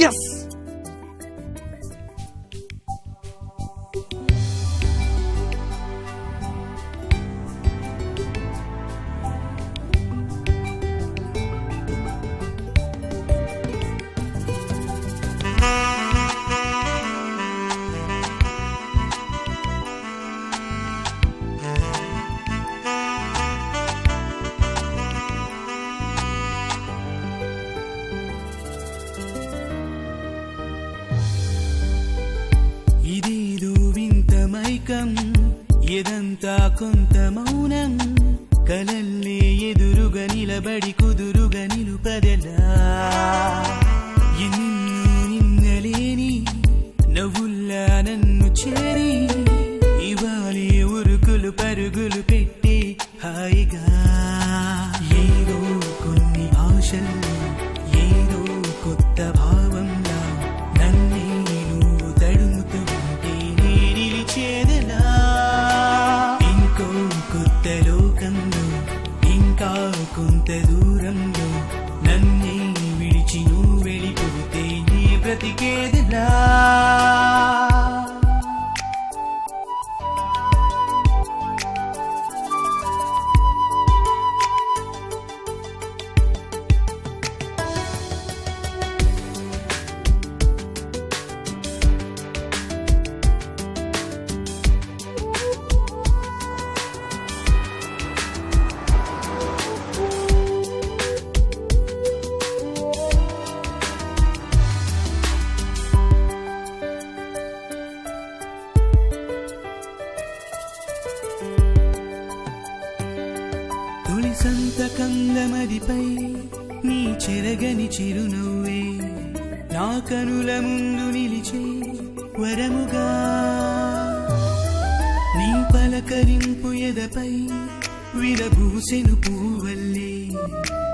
Yes. ఇదేదో వింత మైకం, ఎదంతా కొంత మౌనం, కలల్లే ఎదురుగా నిలబడి కుదురుగా నిలుపదెలా, ఎన్నెన్నో నిన్నలేని నవ్వుల్లా నన్ను చేరి ఇవాళే ఉరుకులు పరుగులు పెట్టి హాయిగా, ఏదో కొన్ని ఆశల్లో ఏదో కొత్త భావంలా నన్నే నువ్వు తడుముతూ ఉంటే నే నిలిచేదెలా, ఇంకో కొత్త లోకంలో ఇంకా కొంత దూరంలో నన్నే విడిచి నువ్వు వెళ్ళిపోతే నీ బ్రతికేదెలా. తొలి సంతకందమదిపై నీ చెరగని చిరునవ్వే నా కనుల ముందు నిలిచే వరముగా, నీ పలకరింపు ఎదపై విరబూసెను పూవల్లే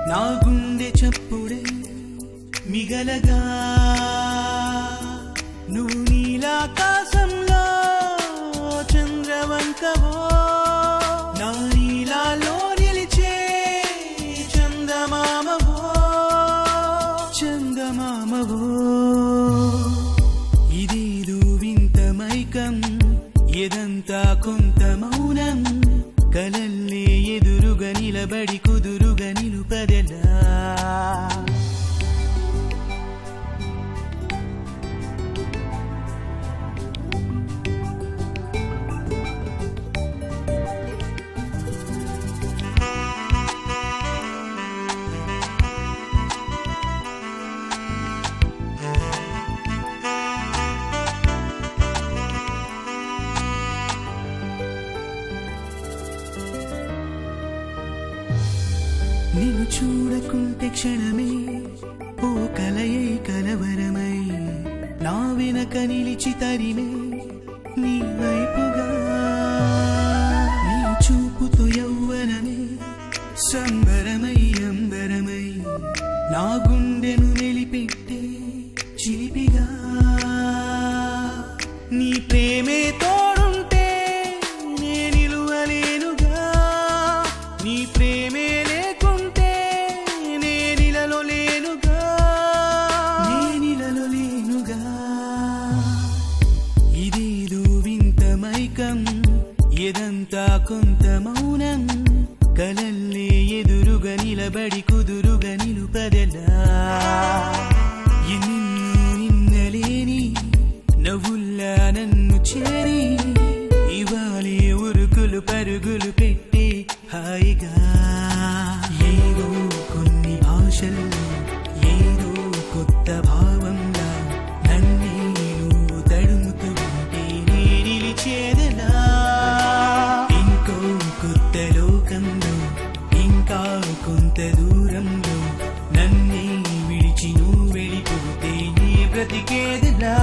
నా గుండె చప్పుడే మిగలగా, నువ్వు నీలాకాశంలో చంద్రవంకవో నా నీలాలో నిలిచే చందమామవో చందమామవో, ఇదేదో వింత మైకం, ఎదంతా కొంత మౌనం, కలల్లే ఎదురుగా నిలబడి కుదురుగా నిలుపదెలా. నిన్ను చూడకుంటే క్షణమే ఓ కలయై కలవరమై నా వెనక నిలిచి తరిమే నీ వైపుగా, నీ చూపుతో యౌవనమే సంబరమై అంబరమై నా గుండెను నిలిపెట్టే చిలిపిగా, నీ ప్రేమే తోడుంటే నే నిలువలేనుగా, నీ ప్రేమే లేకుంటే నే నిలలో లేనుగా, నే నిలలో లేనుగా, ఇదేదో వింత మైకం, ఎదంతా కొంత మౌనం, కలల్లే ఎదురుగా నిలబడి కుదురుగా నిలుపదెలా, ఎన్నెన్నో నిన్నలేని నవ్వుల్లా నన్ను చేరి ఇవాళే ఉరుకులు పరుగులు పెట్టి హాయిగా, ఏదో కొన్ని ఆశల్లో ఏదో కొత్త భావంలా నన్నే నువ్వు తడుముతూ ఉంటే నే నిలిచేదెలా, ఇంకో కొత్త లోకంలో ఇంకా కొంత దూరంలో నన్నే విడిచి నువ్వు వెళ్ళిపోతే నీ బ్రతికేదెలా.